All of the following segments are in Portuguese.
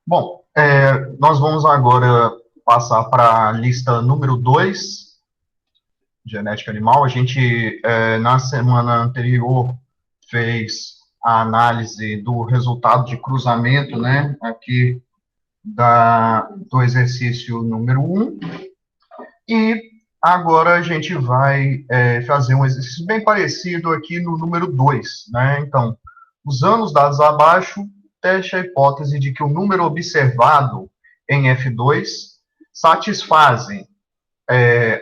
Bom, nós vamos agora passar para a lista número 2, genética animal. A gente, na semana anterior, fez a análise do resultado de cruzamento, né, aqui do exercício número 1, e agora a gente vai fazer um exercício bem parecido aqui no número 2, né, então, usando os dados abaixo, teste a hipótese de que o número observado em F2 satisfazem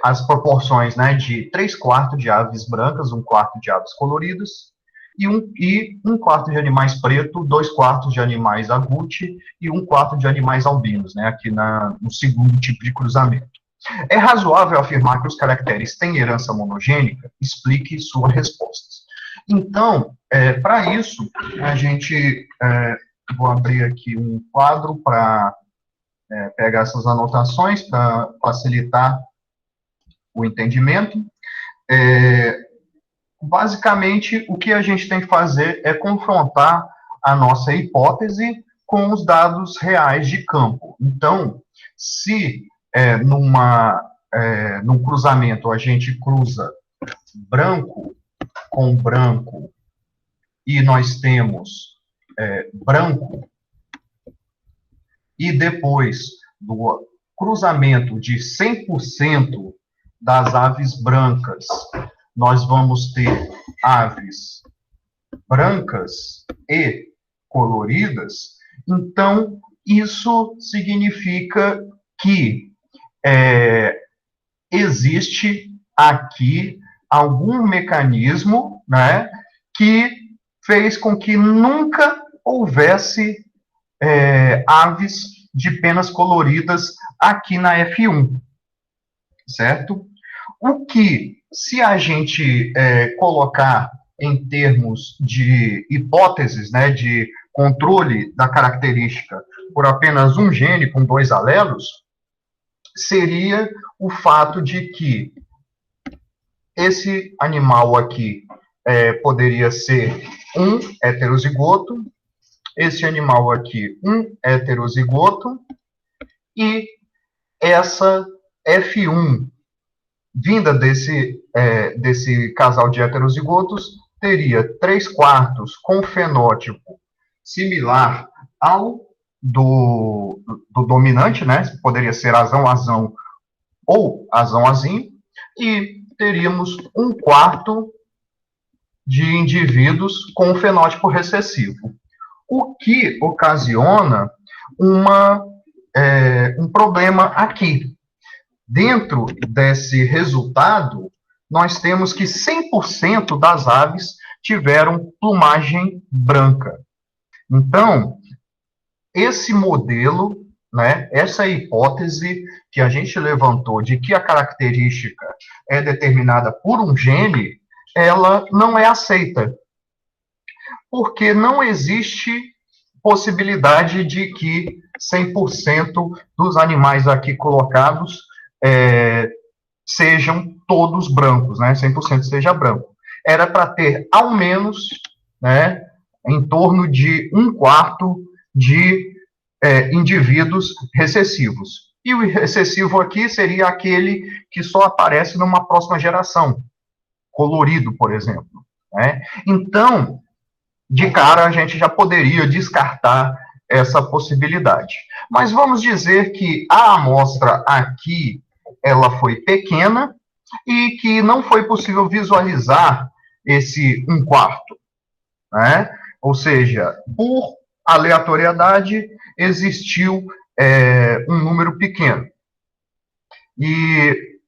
as proporções, né, de 3/4 de aves brancas, 1/4 de aves coloridas, e um quarto de animais preto, 2/4 de animais agouti e 1/4 de animais albinos, né, aqui no segundo tipo de cruzamento. É razoável afirmar que os caracteres têm herança monogênica? Explique sua resposta. Então, para isso, a gente, vou abrir aqui um quadro para pegar essas anotações, para facilitar o entendimento. Basicamente, o que a gente tem que fazer é confrontar a nossa hipótese com os dados reais de campo. Então, se num cruzamento a gente cruza branco com branco e nós temos branco, e depois do cruzamento de 100% das aves brancas, nós vamos ter aves brancas e coloridas, então isso significa que existe aqui algum mecanismo, né, que fez com que nunca houvesse aves de penas coloridas aqui na F1, certo? O que, se a gente colocar em termos de hipóteses, né, de controle da característica por apenas um gene com 2 alelos, seria o fato de que esse animal aqui poderia ser um heterozigoto, esse animal aqui um heterozigoto, e essa F1 vinda desse casal de heterozigotos teria 3/4 com fenótipo similar ao do dominante, né? Poderia ser azão-azão ou azão-azinho, e teríamos 1/4 de indivíduos com fenótipo recessivo. O que ocasiona um problema aqui. Dentro desse resultado, nós temos que 100% das aves tiveram plumagem branca. Então, esse modelo, né, essa hipótese que a gente levantou de que a característica é determinada por um gene, ela não é aceita, porque não existe possibilidade de que 100% dos animais aqui colocados sejam todos brancos, né? 100% seja branco. Era para ter, ao menos, né, em torno de 1/4 de indivíduos recessivos. E o recessivo aqui seria aquele que só aparece numa próxima geração, colorido, por exemplo. Né? Então, de cara, a gente já poderia descartar essa possibilidade. Mas vamos dizer que a amostra aqui ela foi pequena e que não foi possível visualizar esse 1/4, né? Ou seja, por aleatoriedade, existiu um número pequeno. E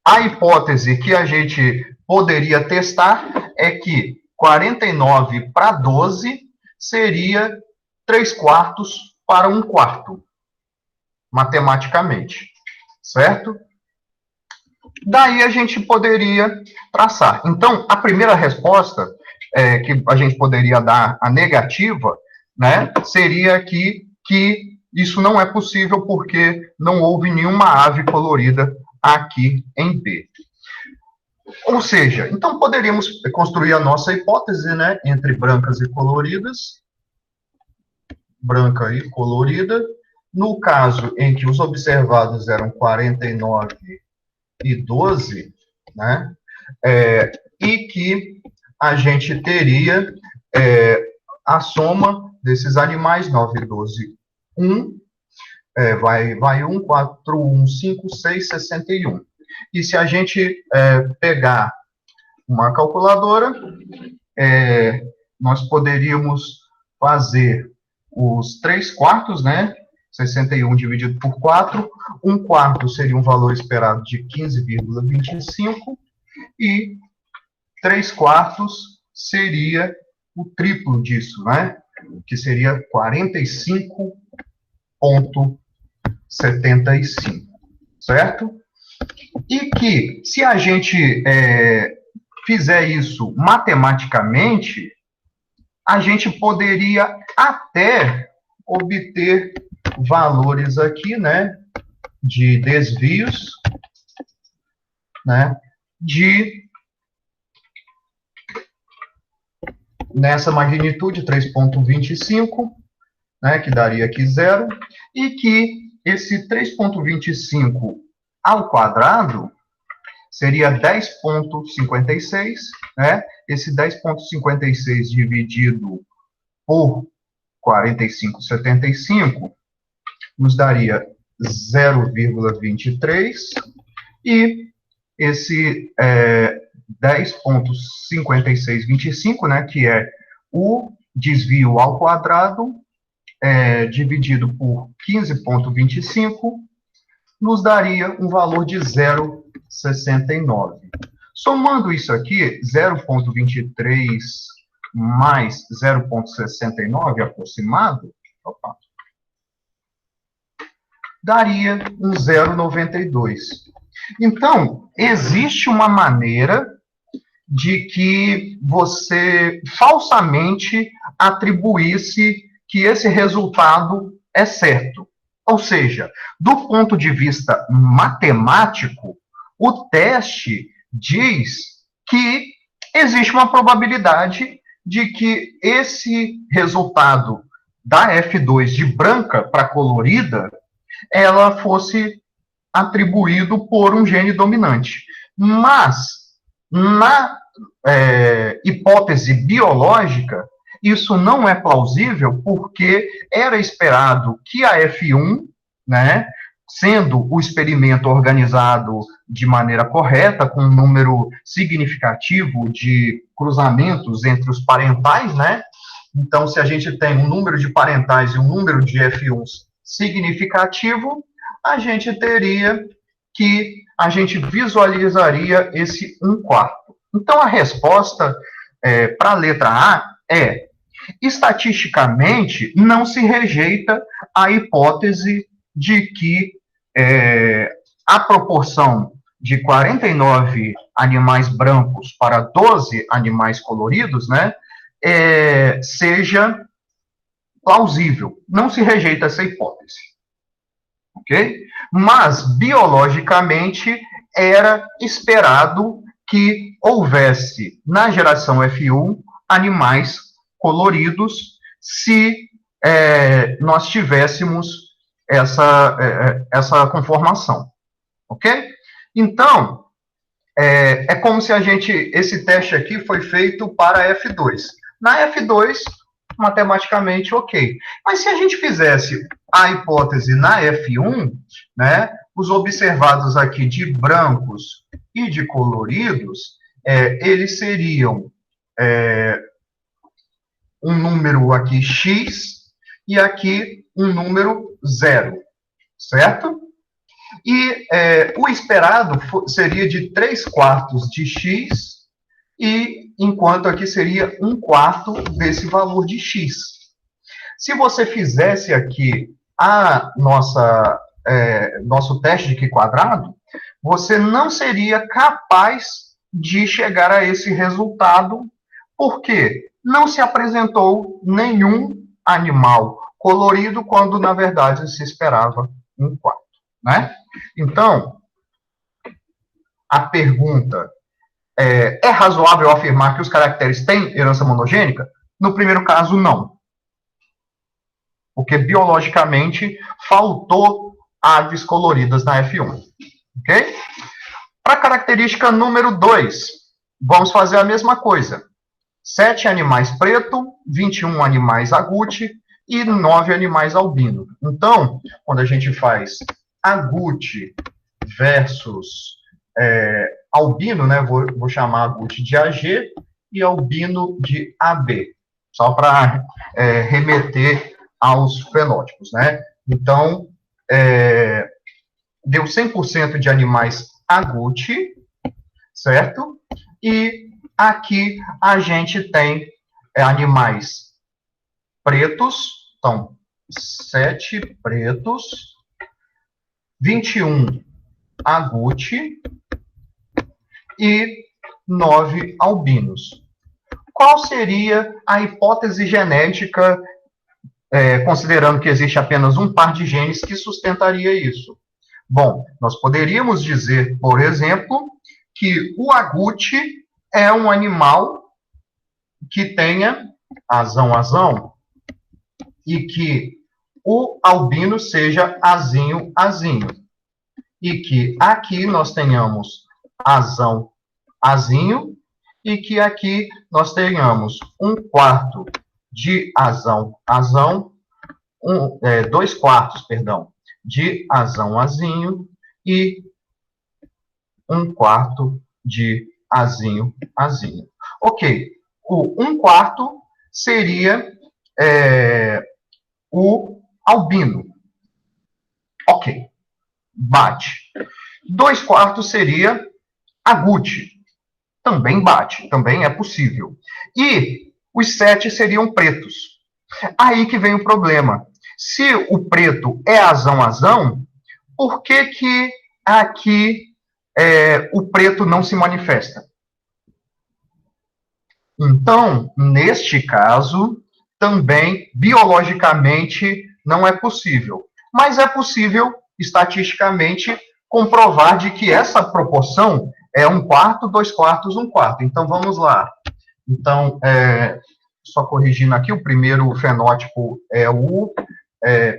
a hipótese que a gente poderia testar é que 49/12 seria 3/4 para 1/4, matematicamente, certo? Daí a gente poderia traçar. Então, a primeira resposta que a gente poderia dar, a negativa, né, seria que isso não é possível porque não houve nenhuma ave colorida aqui em B. Ou seja, então poderíamos construir a nossa hipótese, né, entre brancas e coloridas, branca e colorida. No caso em que os observados eram 49 e 12, né? E que a gente teria a soma desses animais, 9, 12, 1, vai 1, 4, 1, 5, 6, 61. E se a gente pegar uma calculadora, nós poderíamos fazer os 3 quartos, né? 61 dividido por 4, 1 quarto seria um valor esperado de 15,25, e 3 quartos seria o triplo disso, né? Que seria 45,75, certo? E que, se a gente fizer isso matematicamente, a gente poderia até obter valores aqui, né, de desvios, né, nessa magnitude 3,25, né, que daria aqui 0, e que esse 3,25 ao quadrado seria 10,56, né? Esse 10,56 dividido por 45,75 nos daria 0,23, e esse 10,5625, né, que é o desvio ao quadrado, dividido por 15,25, nos daria um valor de 0,69. Somando isso aqui, 0,23 mais 0,69 aproximado, daria um 0,92. Então, existe uma maneira de que você falsamente atribuísse que esse resultado é certo. Ou seja, do ponto de vista matemático, o teste diz que existe uma probabilidade de que esse resultado da F2 de branca para colorida, ela fosse atribuído por um gene dominante. Mas, na hipótese biológica, isso não é plausível, porque era esperado que a F1, né, sendo o experimento organizado de maneira correta, com um número significativo de cruzamentos entre os parentais, né? Então, se a gente tem um número de parentais e um número de F1s significativo, a gente visualizaria esse 1/4. Então, a resposta para a letra A é: estatisticamente, não se rejeita a hipótese de que a proporção de 49 animais brancos para 12 animais coloridos, né, seja plausível. Não se rejeita essa hipótese. Ok? Mas, biologicamente, era esperado que houvesse, na geração F1, animais coloridos, se nós tivéssemos essa conformação. Ok? Então, como se esse teste aqui foi feito para F2. Na F2, matematicamente, ok. Mas se a gente fizesse a hipótese na F1, né, os observados aqui de brancos e de coloridos, eles seriam um número aqui x e aqui um número 0, certo? E o esperado seria de 3/4 de x, e enquanto aqui seria 1/4 desse valor de x. Se você fizesse aqui nosso teste de Q quadrado, você não seria capaz de chegar a esse resultado, porque não se apresentou nenhum animal colorido, quando, na verdade, se esperava 1/4, né? Então, a pergunta é razoável afirmar que os caracteres têm herança monogênica? No primeiro caso, não. porque biologicamente faltou aves coloridas na F1. Ok? Para a característica número 2, vamos fazer a mesma coisa. 7 animais preto, 21 animais agute e 9 animais albino. Então, quando a gente faz agute versus albino, né, vou chamar agute de AG e albino de AB, só para remeter aos fenótipos, né? Então, deu 100% de animais agute, certo? E aqui a gente tem animais pretos, então, 7 pretos, 21 agute e 9 albinos. Qual seria a hipótese genética, considerando que existe apenas um par de genes que sustentaria isso? Bom, nós poderíamos dizer, por exemplo, que o agute é um animal que tenha azão e que o albino seja azinho. E que aqui nós tenhamos azinho, e que aqui nós tenhamos 1/4 de azão, 2/4, perdão, de azinho, e 1/4 de azinho. Ok, o 1/4 seria o albino. Ok, bate. 2/4 seria agute. Também bate, também é possível. E os 7 seriam pretos. Aí que vem o problema. Se o preto é azão, por que que aqui o preto não se manifesta? Então, neste caso, também, biologicamente, não é possível. Mas é possível, estatisticamente, comprovar de que essa proporção é 1/4, 2/4, 1/4. Então, vamos lá. Então, só corrigindo aqui, o primeiro fenótipo é o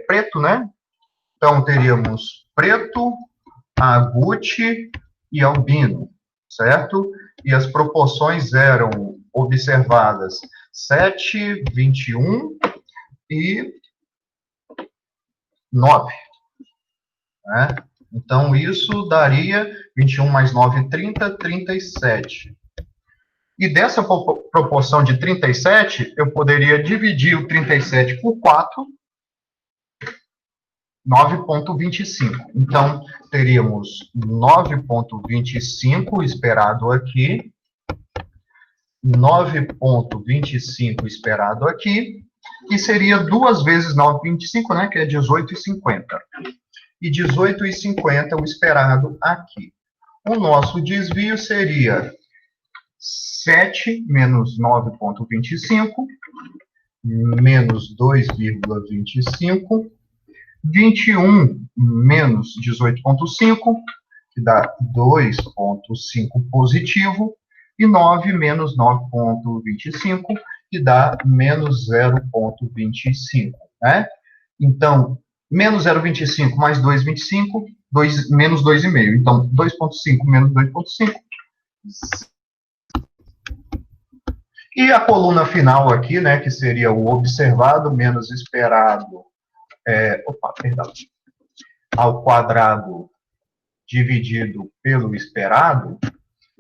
preto, né? Então, teríamos preto, agute e albino, certo? E as proporções eram observadas 7, 21 e 9. Né? Então, isso daria 21 mais 9, 30, 37. E dessa proporção de 37, eu poderia dividir o 37 por 4, 9,25. Então, teríamos 9,25 esperado aqui, 9,25 esperado aqui, e seria 2 vezes 9,25, né, que é 18,50. E 18,50 o esperado aqui. O nosso desvio seria 7 menos 9,25, menos 2,25, 21 menos 18,5, que dá 2,5 positivo, e 9 menos 9,25, que dá menos 0,25, né? Então, menos 0,25 mais 2,25, menos 2,5. Então, 2,5 menos 2,5. E a coluna final aqui, né, que seria o observado menos esperado, ao quadrado dividido pelo esperado,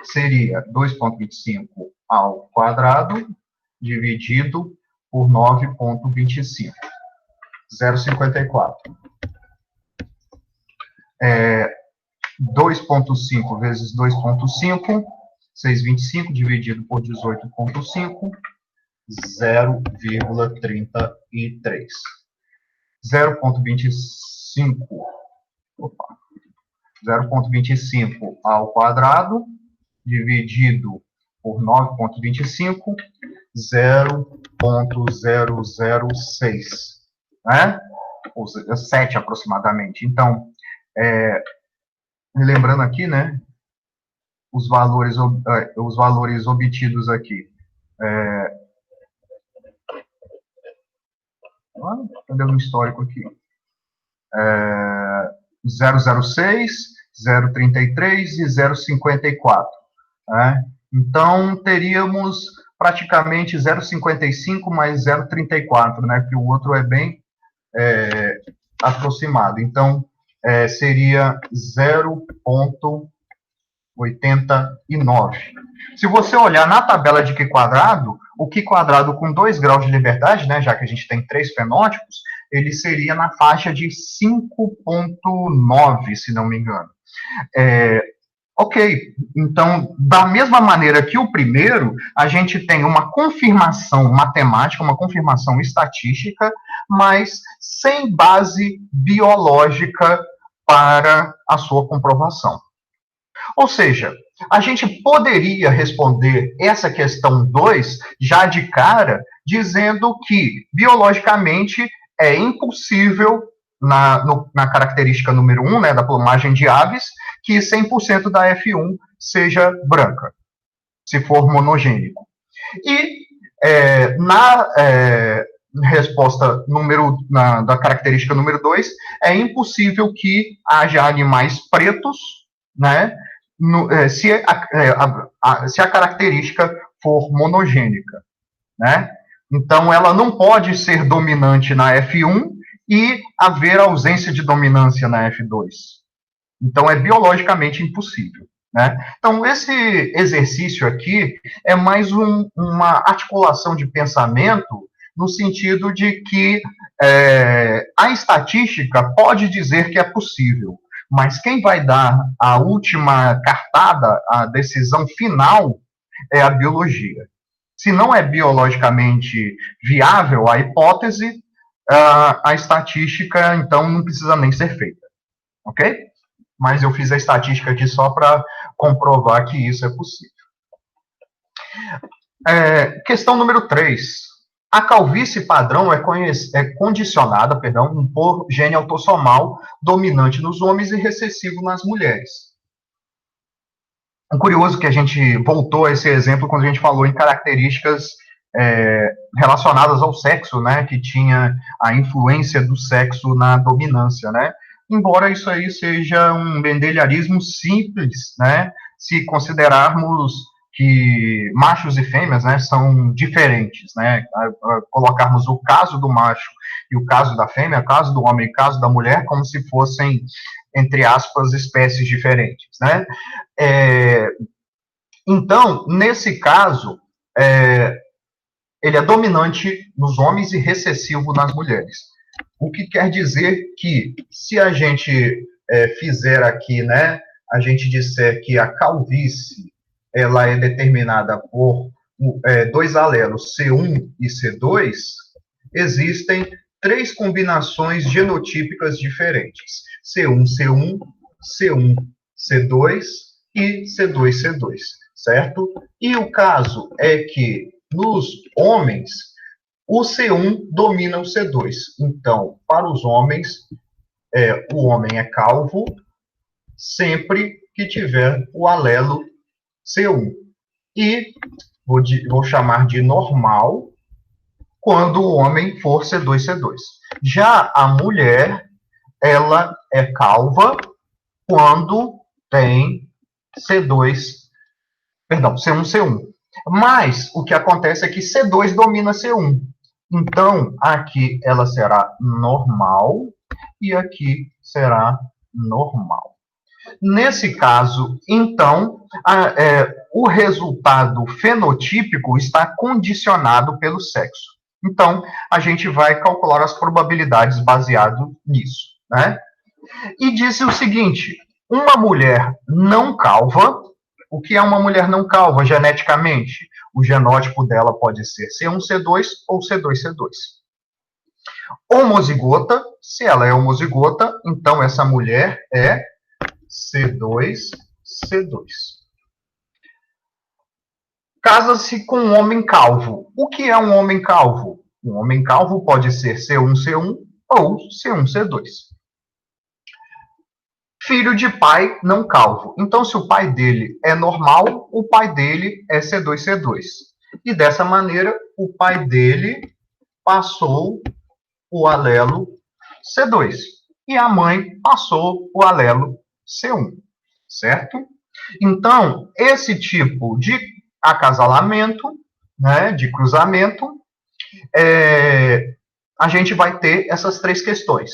seria 2,25 ao quadrado dividido por 9,25. 0,54. 2,5 vezes 2,5, 6,25 dividido por 18,5, 0,33. 0,25 ao quadrado dividido por 9,25, 0,006, né? Ou seja, 7 aproximadamente. Então, lembrando aqui, né, os valores obtidos aqui. Cadê o histórico aqui? 006, 033 e 054. Né? Então, teríamos praticamente 0,55 mais 0,34, né? Porque o outro é bem aproximado. Então, seria 0,89. Se você olhar na tabela de Q quadrado, o Q quadrado com 2 graus de liberdade, né, já que a gente tem 3 fenótipos, ele seria na faixa de 5,9, se não me engano. Ok, então, da mesma maneira que o primeiro, a gente tem uma confirmação matemática, uma confirmação estatística, mas sem base biológica para a sua comprovação. Ou seja, a gente poderia responder essa questão 2 já de cara, dizendo que, biologicamente, é impossível, na característica número 1, né, da plumagem de aves, que 100% da F1 seja branca, se for monogênico. E na resposta da característica número 2, é impossível que haja animais pretos, né, se a característica for monogênica, né? Então, ela não pode ser dominante na F1 e haver ausência de dominância na F2. Então, é biologicamente impossível, né? Então, esse exercício aqui é mais uma articulação de pensamento no sentido de que a estatística pode dizer que é possível, mas quem vai dar a última cartada, a decisão final, é a biologia. Se não é biologicamente viável a hipótese, a estatística, então, não precisa nem ser feita. Ok? Mas eu fiz a estatística aqui só para comprovar que isso é possível. Questão número 3. A calvície padrão é condicionada, por gene autossomal dominante nos homens e recessivo nas mulheres. É curioso que a gente voltou a esse exemplo quando a gente falou em características relacionadas ao sexo, né, que tinha a influência do sexo na dominância, né? Embora isso aí seja um mendeliarismo simples, né, se considerarmos que machos e fêmeas, né, são diferentes, né, colocarmos o caso do macho e o caso da fêmea, o caso do homem e o caso da mulher, como se fossem, entre aspas, espécies diferentes, né. Então, nesse caso, ele é dominante nos homens e recessivo nas mulheres. O que quer dizer que, se a gente fizer aqui, né, a gente disser que a calvície ela é determinada por dois alelos, C1 e C2, existem 3 combinações genotípicas diferentes. C1, C1, C1, C2 e C2, C2, certo? E o caso é que, nos homens, o C1 domina o C2. Então, para os homens, o homem é calvo sempre que tiver o alelo C1. E vou chamar de normal quando o homem for C2, C2. Já a mulher, ela é calva quando tem C2, perdão, C1, C1. Mas o que acontece é que C2 domina C1. Então, aqui ela será normal e aqui será normal. Nesse caso, então, o resultado fenotípico está condicionado pelo sexo. Então, a gente vai calcular as probabilidades baseado nisso, né? E disse o seguinte: uma mulher não calva, o que é uma mulher não calva geneticamente? O genótipo dela pode ser C1, C2 ou C2, C2. Homozigota, se ela é homozigota, então essa mulher é C2, C2. Casa-se com um homem calvo. O que é um homem calvo? Um homem calvo pode ser C1, C1 ou C1, C2. Filho de pai não calvo. Então, se o pai dele é normal, o pai dele é C2, C2. E dessa maneira, o pai dele passou o alelo C2. E a mãe passou o alelo C1, certo? Então, esse tipo de acasalamento, né, de cruzamento, a gente vai ter essas três questões.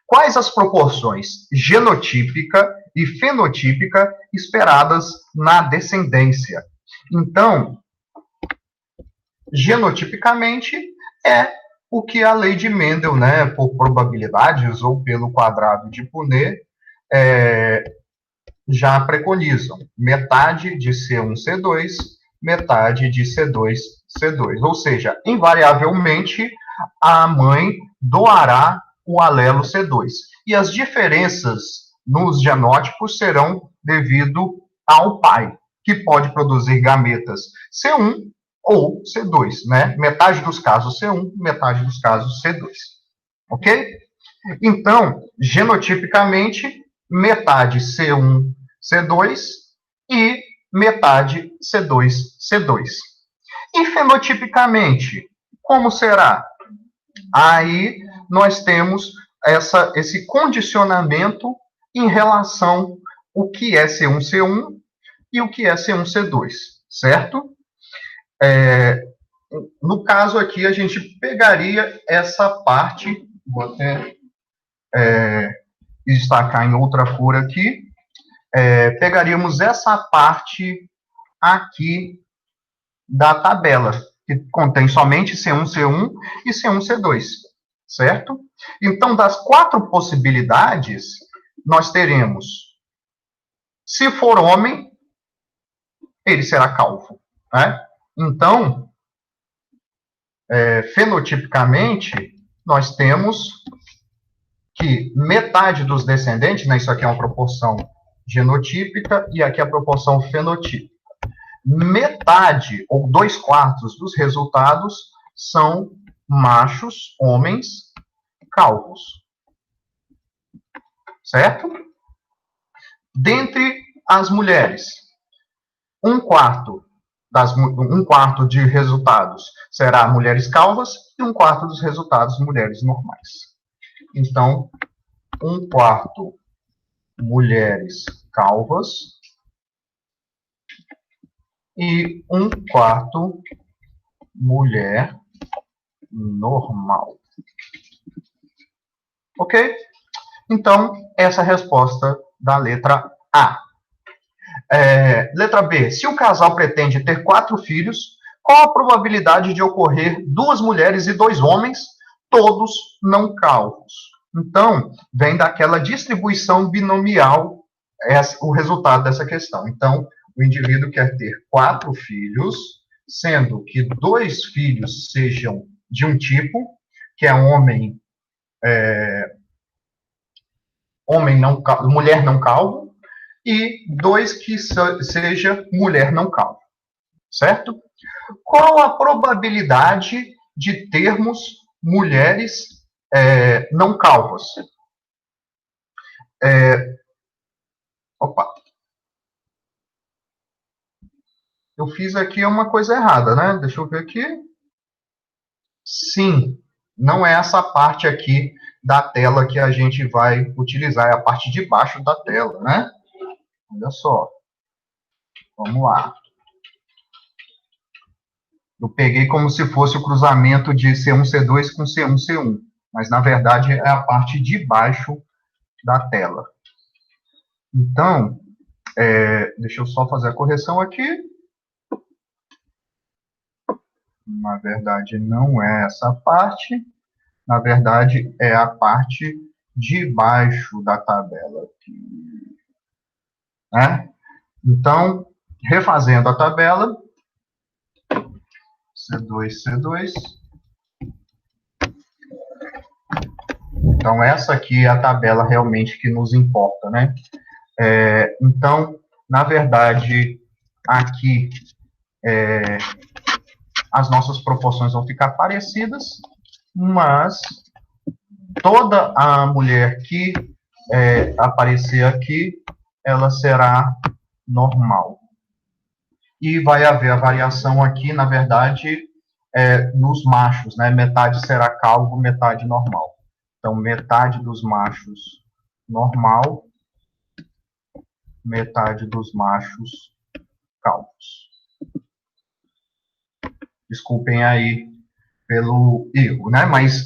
Quais as proporções genotípica e fenotípica esperadas na descendência? Então, genotipicamente, é o que a lei de Mendel, né, por probabilidades ou pelo quadrado de Punnett, já preconizam. Metade de C1, C2, metade de C2, C2. Ou seja, invariavelmente, a mãe doará o alelo C2. E as diferenças nos genótipos serão devido ao pai, que pode produzir gametas C1 ou C2, né? Metade dos casos C1, metade dos casos C2. Ok? Então, genotipicamente, metade C1, C2 e metade C2, C2. E fenotipicamente, como será? Aí nós temos esse condicionamento em relação ao que é C1, C1 e o que é C1, C2, certo? No caso aqui, a gente pegaria essa parte, vou até destacar em outra cor aqui, pegaríamos essa parte aqui da tabela, que contém somente C1, C1 e C1, C2, certo? Então, das 4 possibilidades, nós teremos, se for homem, ele será calvo, né? Então, fenotipicamente, nós temos que metade dos descendentes, né, isso aqui é uma proporção genotípica e aqui é a proporção fenotípica. Metade, ou 2/4 dos resultados são machos, homens, calvos. Certo? Dentre as mulheres, 1/4 de resultados será mulheres calvas e 1/4 dos resultados mulheres normais. Então, 1/4 mulheres calvas e 1/4 mulher normal. Ok? Então, essa é a resposta da letra A. Letra B. Se o casal pretende ter 4 filhos, qual a probabilidade de ocorrer 2 mulheres e 2 homens, todos não calvos? Então, vem daquela distribuição binomial o resultado dessa questão. Então, o indivíduo quer ter 4 filhos, sendo que 2 filhos sejam de um tipo, que é mulher não calvo, e 2 que seja mulher não calvo, certo? Qual a probabilidade de termos mulheres não calvas? Opa. Eu fiz aqui uma coisa errada, né? Deixa eu ver aqui. Sim, não é essa parte aqui da tela que a gente vai utilizar, é a parte de baixo da tela, né? Olha só. Vamos lá. Eu peguei como se fosse o cruzamento de C1, C2 com C1, C1. Mas, na verdade, é a parte de baixo da tela. Então, deixa eu só fazer a correção aqui. Na verdade, não é essa parte. Na verdade, é a parte de baixo da tabela aqui. Né? Então, refazendo a tabela, C2, C2. Então, essa aqui é a tabela realmente que nos importa, né? Então, na verdade, aqui as nossas proporções vão ficar parecidas, mas toda a mulher que aparecer aqui, ela será normal. E vai haver a variação aqui, na verdade, nos machos, né? Metade será calvo, metade normal. Então, metade dos machos normal, metade dos machos calvos. Desculpem aí pelo erro, né? Mas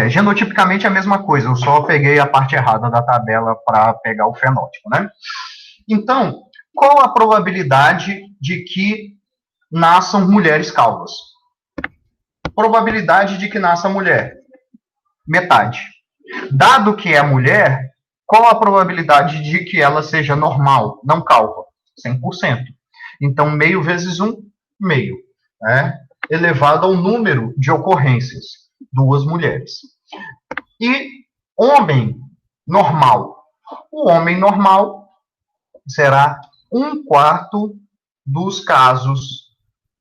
genotipicamente é a mesma coisa, eu só peguei a parte errada da tabela para pegar o fenótipo, né? Então, qual a probabilidade de que nasçam mulheres calvas? Probabilidade de que nasça mulher? Metade. Dado que é mulher, qual a probabilidade de que ela seja normal, não calva? 100%. Então, meio vezes 1, meio. Né? Elevado ao número de ocorrências, 2 mulheres. E homem normal. O homem normal será 1/4 dos casos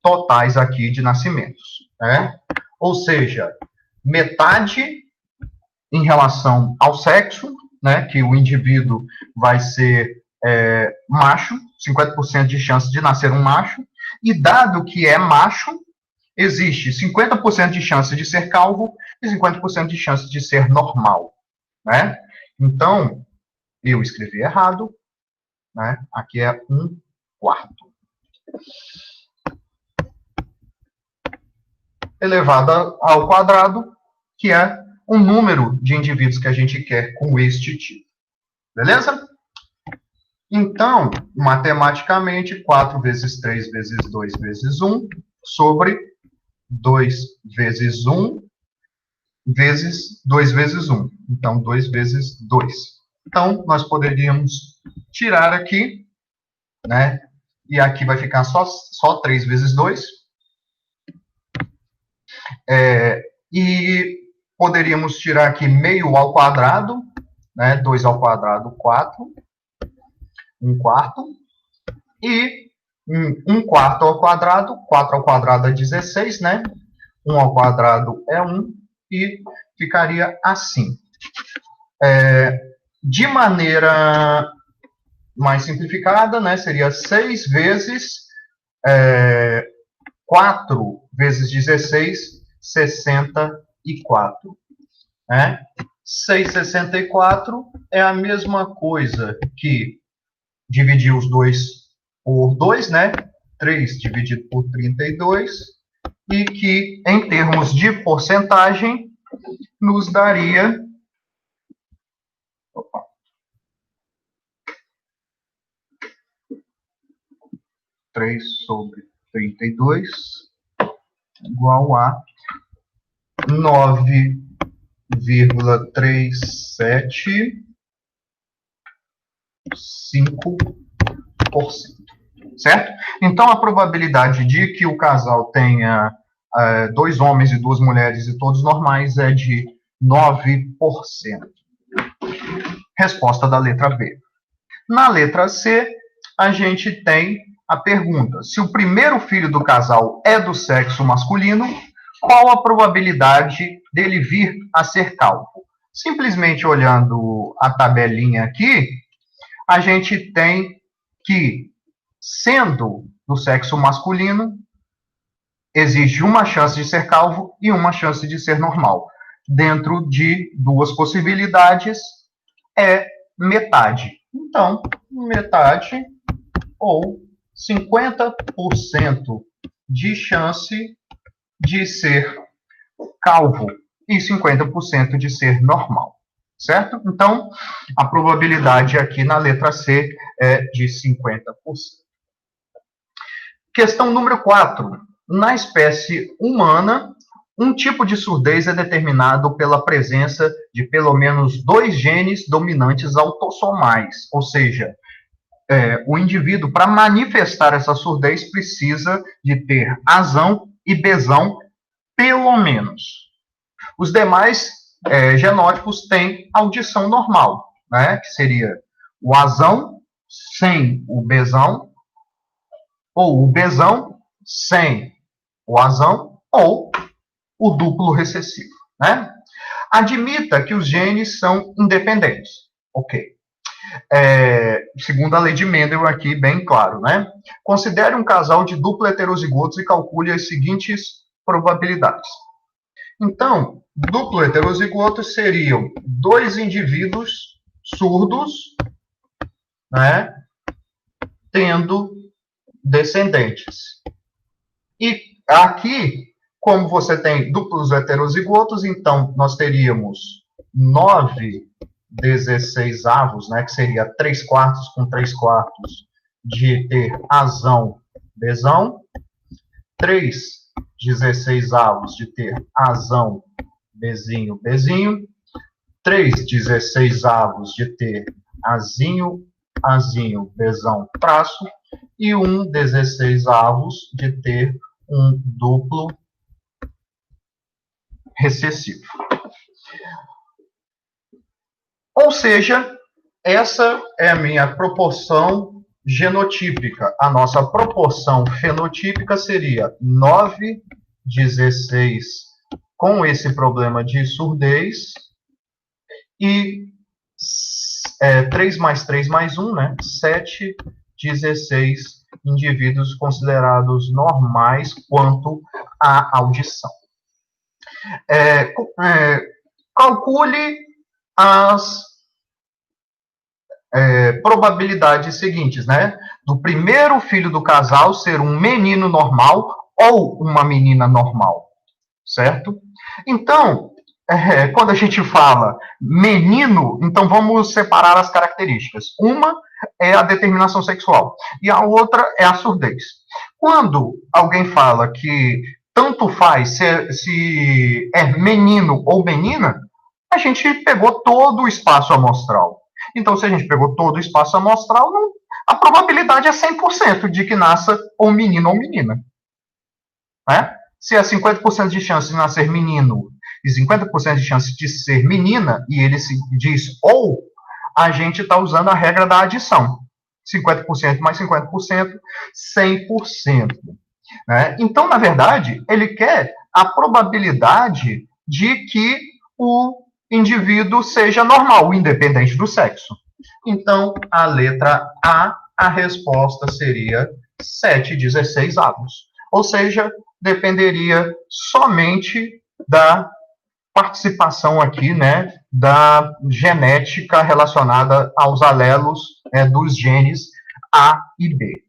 totais aqui de nascimentos. Né? Ou seja, metade em relação ao sexo, né, que o indivíduo vai ser macho, 50% de chance de nascer um macho, e dado que é macho, existe 50% de chance de ser calvo e 50% de chance de ser normal, né? Então, eu escrevi errado, né? Aqui é 1/4. Elevado ao quadrado, que é o número de indivíduos que a gente quer com este tipo. Beleza? Então, matematicamente, 4 vezes 3 vezes 2 vezes 1 sobre 2 vezes 1 vezes 2 vezes 1. Então, 2 vezes 2. Então, nós poderíamos tirar aqui, né? E aqui vai ficar só 3 vezes 2. E poderíamos tirar aqui meio ao quadrado, né? 2 ao quadrado, 4. 1/4. E 1/4 ao quadrado, 4 ao quadrado é 16, né? 1 ao quadrado é 1, e ficaria assim. De maneira mais simplificada, né? Seria 6 vezes 4 vezes 16, 64. Né? 6,64 é a mesma coisa que dividir os 2 por 2, né? 3 dividido por 32, e que, em termos de porcentagem, nos daria... Opa. Três sobre 32 igual a 9,375%. Certo? Então, a probabilidade de que o casal tenha 2 homens e 2 mulheres e todos normais é de 9%. Resposta da letra B. Na letra C, a gente tem a pergunta: se o primeiro filho do casal é do sexo masculino, qual a probabilidade dele vir a ser calvo? Simplesmente olhando a tabelinha aqui, a gente tem que, sendo do sexo masculino, existe uma chance de ser calvo e uma chance de ser normal. Dentro de 2 possibilidades, é metade. Então, metade ou 50% de chance de ser calvo e 50% de ser normal. Certo? Então, a probabilidade aqui na letra C é de 50%. Questão número 4. Na espécie humana, um tipo de surdez é determinado pela presença de pelo menos 2 genes dominantes autossomais, ou seja, o indivíduo, para manifestar essa surdez, precisa de ter azão e besão, pelo menos. Os demais genótipos têm audição normal, né, que seria o azão sem o besão, ou o besão sem o azão, ou o duplo recessivo. Né? Admita que os genes são independentes. Ok. Segundo a lei de Mendel, aqui bem claro, né? Considere um casal de duplo heterozigotos e calcule as seguintes probabilidades. Então, duplo heterozigoto seriam dois indivíduos surdos, né, tendo descendentes. E aqui, como você tem duplos heterozigotos, então nós teríamos 9/16, né, que seria 3/4 com 3/4 de ter azão, bezão, 3/16 de ter azão, bezinho, bezinho, 3/16 de ter azinho, azinho, bezão, traço, e 1/16 de ter um duplo recessivo. Ou seja, essa é a minha proporção genotípica. A nossa proporção fenotípica seria 9/16 com esse problema de surdez e 3 mais 3 mais 1, né? 7/16 indivíduos considerados normais quanto à audição. Calcule as probabilidades seguintes, né? Do primeiro filho do casal ser um menino normal ou uma menina normal, certo? Então, quando a gente fala menino, então vamos separar as características. Uma é a determinação sexual e a outra é a surdez. Quando alguém fala que tanto faz se é menino ou menina, a gente pegou todo o espaço amostral. Então, se a gente pegou todo o espaço amostral, a probabilidade é 100% de que nasça ou menino ou menina. Né? Se é 50% de chance de nascer menino e 50% de chance de ser menina, e ele se diz ou, a gente está usando a regra da adição. 50% mais 50%, 100%. Né? Então, na verdade, ele quer a probabilidade de que o indivíduo seja normal, independente do sexo. Então, a letra A resposta seria 7/16. Ou seja, dependeria somente da participação aqui, né, da genética relacionada aos alelos dos genes A e B.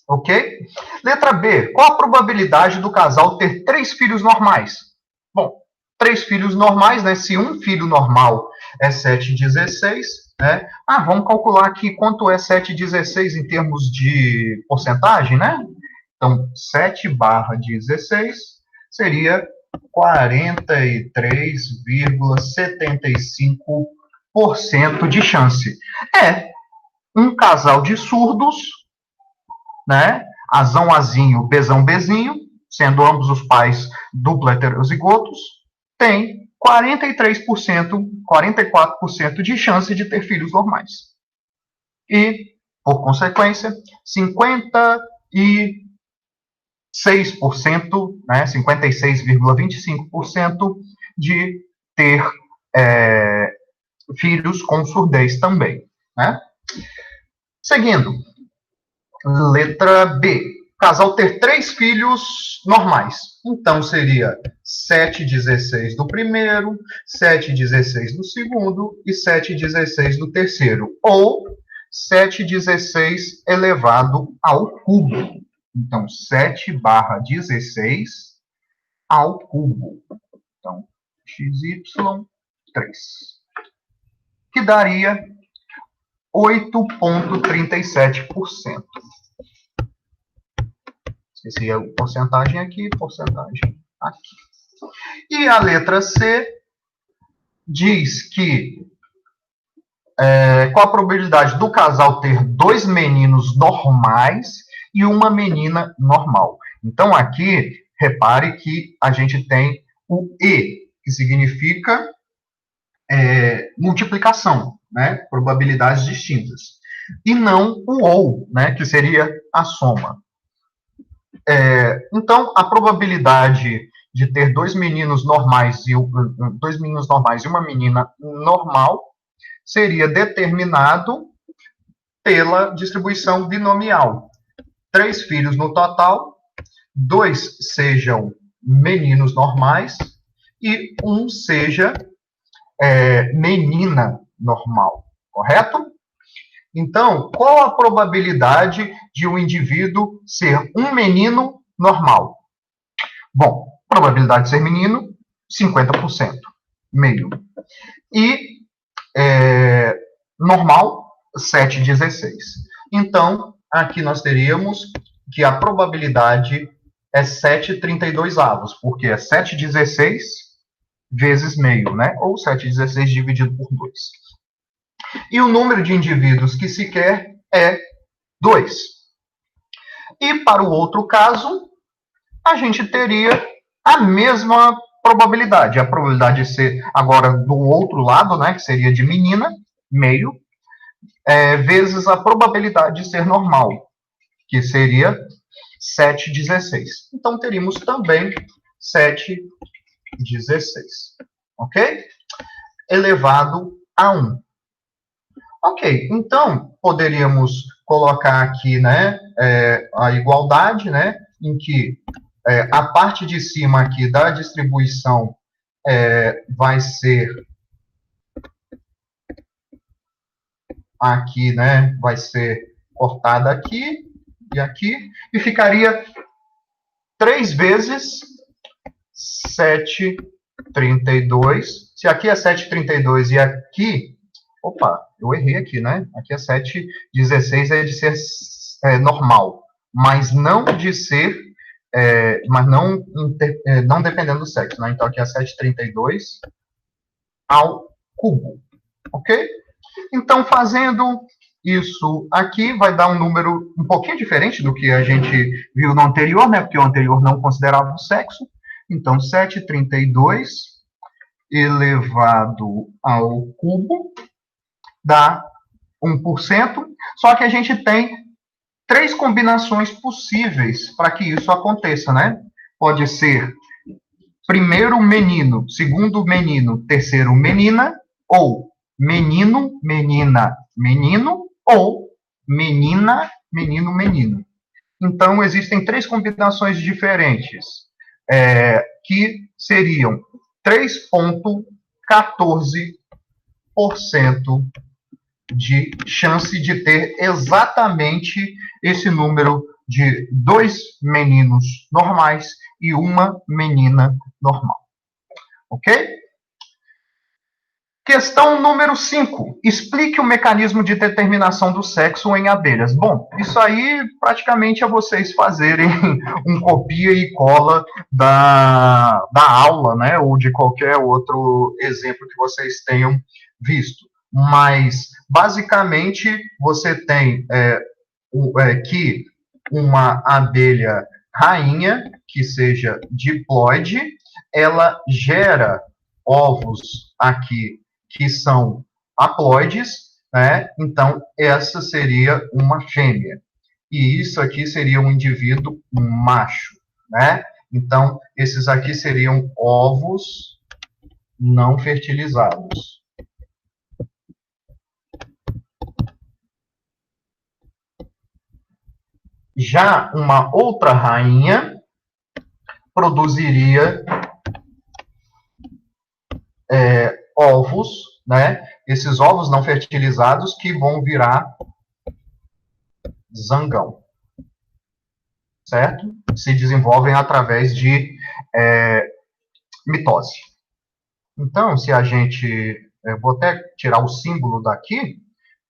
Ok? Letra B. Qual a probabilidade do casal ter 3 filhos normais? Bom, 3 filhos normais, né? Se um filho normal é 7/16, né? Vamos calcular aqui quanto é 7/16 em termos de porcentagem, né? Então, 7/16 seria 43,75% de chance. É um casal de surdos, né? Azão, azinho, bezão, bezinho, sendo ambos os pais duplo heterozigotos, tem 43%, 44% de chance de ter filhos normais. E, por consequência, 56%, né, 56,25% de ter filhos com surdez também. Né? Seguindo, letra B. Casal ter 3 filhos normais. Então, seria 7/16 do primeiro, 7/16 do segundo e 7/16 do terceiro. Ou 7/16 elevado ao cubo. Então, 7/16 ao cubo. Então, XY3. Que daria 8,37%. Esqueci a porcentagem aqui, porcentagem aqui. E a letra C diz que qual a probabilidade do casal ter 2 meninos normais e uma menina normal. Então, aqui, repare que a gente tem o E, que significa multiplicação, né? Probabilidades distintas. E não o OU, né? Que seria a soma. Então, a probabilidade de ter 2 meninos normais e uma menina normal seria determinado pela distribuição binomial. 3 filhos no total, 2 sejam meninos normais e um seja menina normal, correto? Então, qual a probabilidade de um indivíduo ser um menino normal? Bom, probabilidade de ser menino, 50%, meio. E normal, 7,16. Então, aqui nós teríamos que a probabilidade é 7,32 avos, porque é 7,16 vezes meio, né? Ou 7,16 dividido por 2. E o número de indivíduos que se quer é 2. E para o outro caso, a gente teria a mesma probabilidade. A probabilidade de ser agora do outro lado, né, que seria de menina, meio, vezes a probabilidade de ser normal, que seria 7,16. Então, teríamos também 7,16. Ok? Elevado a 1. Ok, então, poderíamos colocar aqui, né, a igualdade, né, em que a parte de cima aqui da distribuição vai ser aqui, né, vai ser cortada aqui e aqui, e ficaria 3 vezes 7,32. Se aqui é 7,32 e aqui... Opa, eu errei aqui, né? Aqui é 7,16, é de ser normal, mas não de ser... mas não dependendo do sexo, né? Então, aqui é 7,32 ao cubo, ok? Então, fazendo isso aqui, vai dar um número um pouquinho diferente do que a gente viu no anterior, né? Porque o anterior não considerava o sexo. Então, 7,32 elevado ao cubo dá 1%. Só que a gente tem 3 combinações possíveis para que isso aconteça, né? Pode ser primeiro menino, segundo menino, terceiro menina, ou menino, menina, menino, ou menina, menino, menino. Então, existem 3 combinações diferentes, que seriam 3,14% de chance de ter exatamente esse número de 2 meninos normais e uma menina normal. Ok? Questão número 5. Explique o mecanismo de determinação do sexo em abelhas. Bom, isso aí praticamente é vocês fazerem um copia e cola da aula, né? Ou de qualquer outro exemplo que vocês tenham visto. Mas, basicamente, você tem que uma abelha rainha, que seja diploide, ela gera ovos aqui que são haploides, né? Então, essa seria uma fêmea. E isso aqui seria um indivíduo macho, né? Então, esses aqui seriam ovos não fertilizados. Já uma outra rainha produziria ovos, né? Esses ovos não fertilizados que vão virar zangão, certo? Se desenvolvem através de mitose. Então, se a gente... vou até tirar o símbolo daqui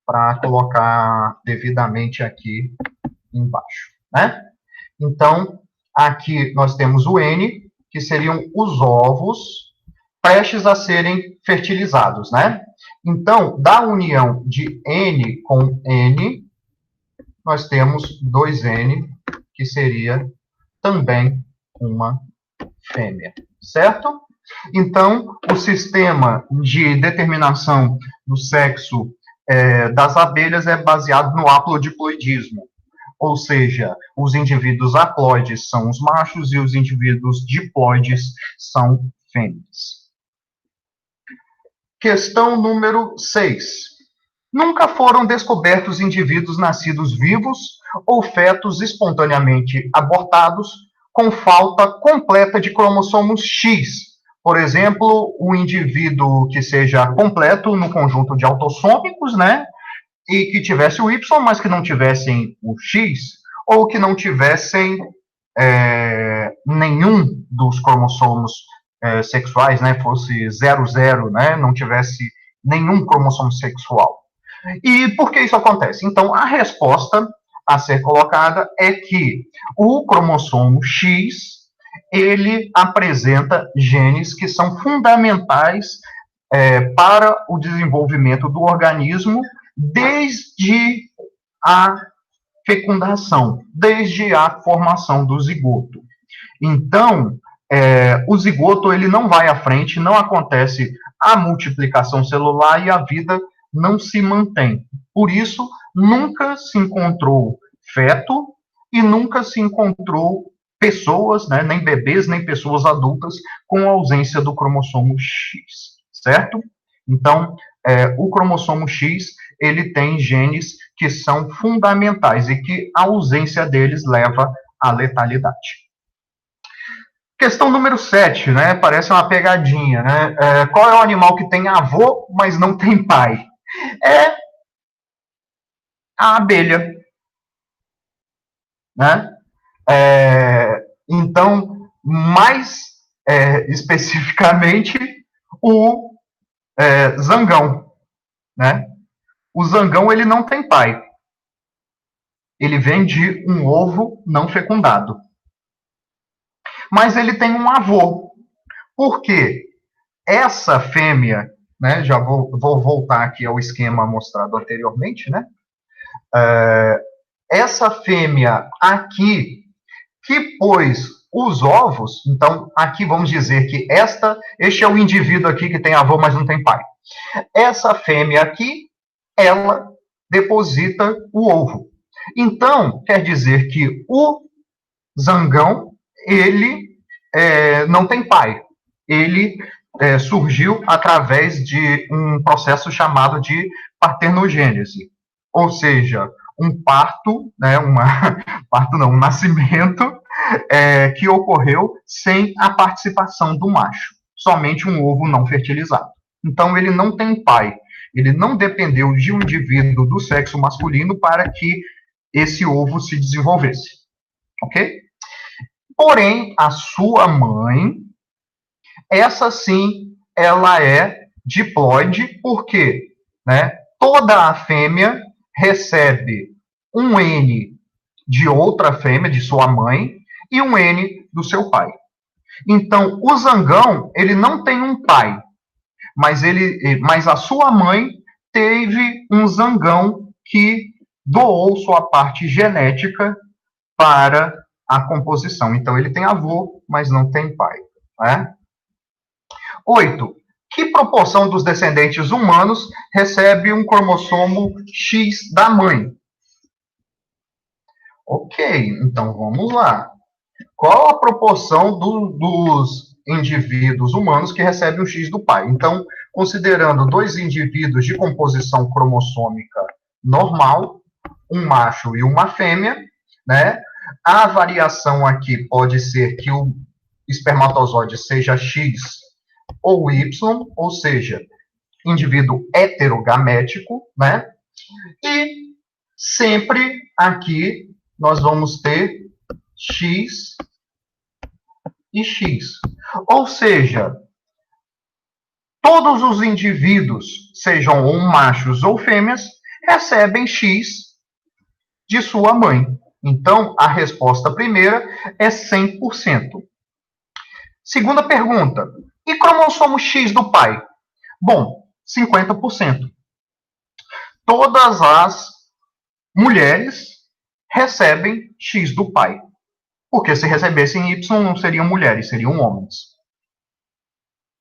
para colocar devidamente aqui embaixo, né? Então, aqui nós temos o N, que seriam os ovos prestes a serem fertilizados, né? Então, da união de N com N, nós temos 2N, que seria também uma fêmea, certo? Então, o sistema de determinação do sexo das abelhas é baseado no haplodiploidismo, ou seja, os indivíduos haploides são os machos e os indivíduos diploides são fêmeas. Questão número 6. Nunca foram descobertos indivíduos nascidos vivos ou fetos espontaneamente abortados com falta completa de cromossomos X. Por exemplo, o indivíduo que seja completo no conjunto de autossômicos, né? E que tivesse o Y, mas que não tivessem o X, ou que não tivessem nenhum dos cromossomos sexuais, né? Fosse 00, né? Não tivesse nenhum cromossomo sexual. E por que isso acontece? Então, a resposta a ser colocada é que o cromossomo X, ele apresenta genes que são fundamentais para o desenvolvimento do organismo desde a fecundação, desde a formação do zigoto. Então, o zigoto ele não vai à frente, não acontece a multiplicação celular e a vida não se mantém. Por isso, nunca se encontrou feto e nunca se encontrou pessoas, né, nem bebês, nem pessoas adultas com ausência do cromossomo X, certo? Então, o cromossomo X, ele tem genes que são fundamentais e que a ausência deles leva à letalidade. Questão número 7, né? Parece uma pegadinha, né? Qual é o animal que tem avô, mas não tem pai? É a abelha, né? Então, mais especificamente, o zangão, né? O zangão, ele não tem pai. Ele vem de um ovo não fecundado. Mas ele tem um avô. Por quê? Essa fêmea, né? Já vou voltar aqui ao esquema mostrado anteriormente, né? Essa fêmea aqui, que pôs os ovos, então aqui vamos dizer que este é o indivíduo aqui que tem avô, mas não tem pai. Essa fêmea aqui, ela deposita o ovo. Então, quer dizer que o zangão, ele não tem pai. Ele surgiu através de um processo chamado de parternogênese. Ou seja, um parto, né, um nascimento que ocorreu sem a participação do macho. Somente um ovo não fertilizado. Então, ele não tem pai. Ele não dependeu de um indivíduo do sexo masculino para que esse ovo se desenvolvesse. Ok? Porém, a sua mãe, essa sim, ela é diploide, porque toda a fêmea recebe um N de outra fêmea, de sua mãe, e um N do seu pai. Então, o zangão, ele não tem um pai, mas a sua mãe teve um zangão que doou sua parte genética para a composição. Então, ele tem avô, mas não tem pai. Né? 8. Que proporção dos descendentes humanos recebe um cromossomo X da mãe? Ok, então vamos lá. Qual a proporção dos indivíduos humanos que recebem o X do pai? Então, considerando dois indivíduos de composição cromossômica normal, um macho e uma fêmea, né? A variação aqui pode ser que o espermatozoide seja X ou Y, ou seja, indivíduo heterogamético, né? E sempre aqui nós vamos ter X e X. Ou seja, todos os indivíduos, sejam ou machos ou fêmeas, recebem X de sua mãe. Então, a resposta primeira é 100%. Segunda pergunta. E cromossomo X do pai? Bom, 50%. Todas as mulheres recebem X do pai. Porque se recebessem Y, não seriam mulheres, seriam homens.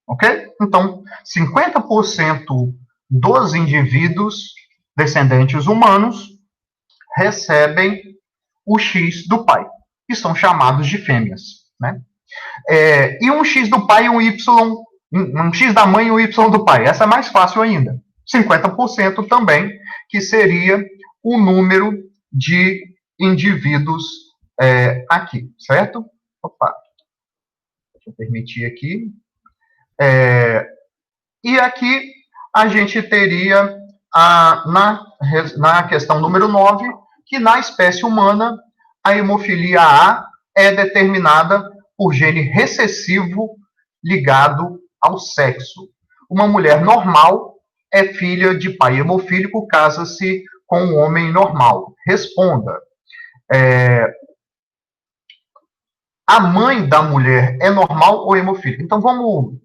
Ok? Então, 50% dos indivíduos descendentes humanos recebem o X do pai, que são chamados de fêmeas. Né? E um X do pai e um Y, um X da mãe e um Y do pai. Essa é mais fácil ainda. 50% também, que seria o número de indivíduos aqui, certo? Opa, deixa eu permitir aqui. E aqui a gente teria, na questão número 9, que na espécie humana, a hemofilia A é determinada por gene recessivo ligado ao sexo. Uma mulher normal é filha de pai hemofílico, casa-se com um homem normal. Responda. A mãe da mulher é normal ou hemofílica? Então, vamos,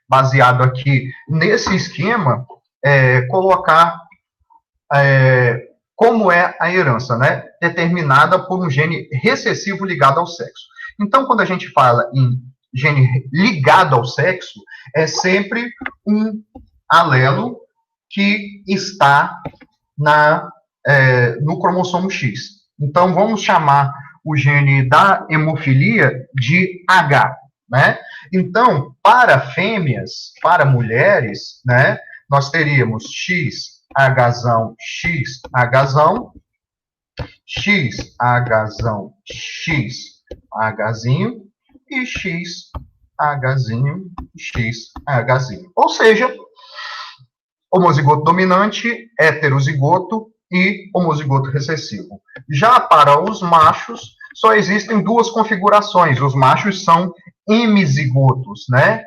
baseado aqui nesse esquema, colocar como é a herança, né? Determinada por um gene recessivo ligado ao sexo. Então, quando a gente fala em gene ligado ao sexo, é sempre um alelo que está no cromossomo X. Então, vamos chamar o gene da hemofilia de H, né? Então, para fêmeas, para mulheres, né, nós teríamos X, Hzão, X, Hzão, X, Hzão, X, Hzinho e X, Hzinho, X, Hzinho. Ou seja, homozigoto dominante, heterozigoto e homozigoto recessivo. Já para os machos, só existem duas configurações. Os machos são hemizigotos, né?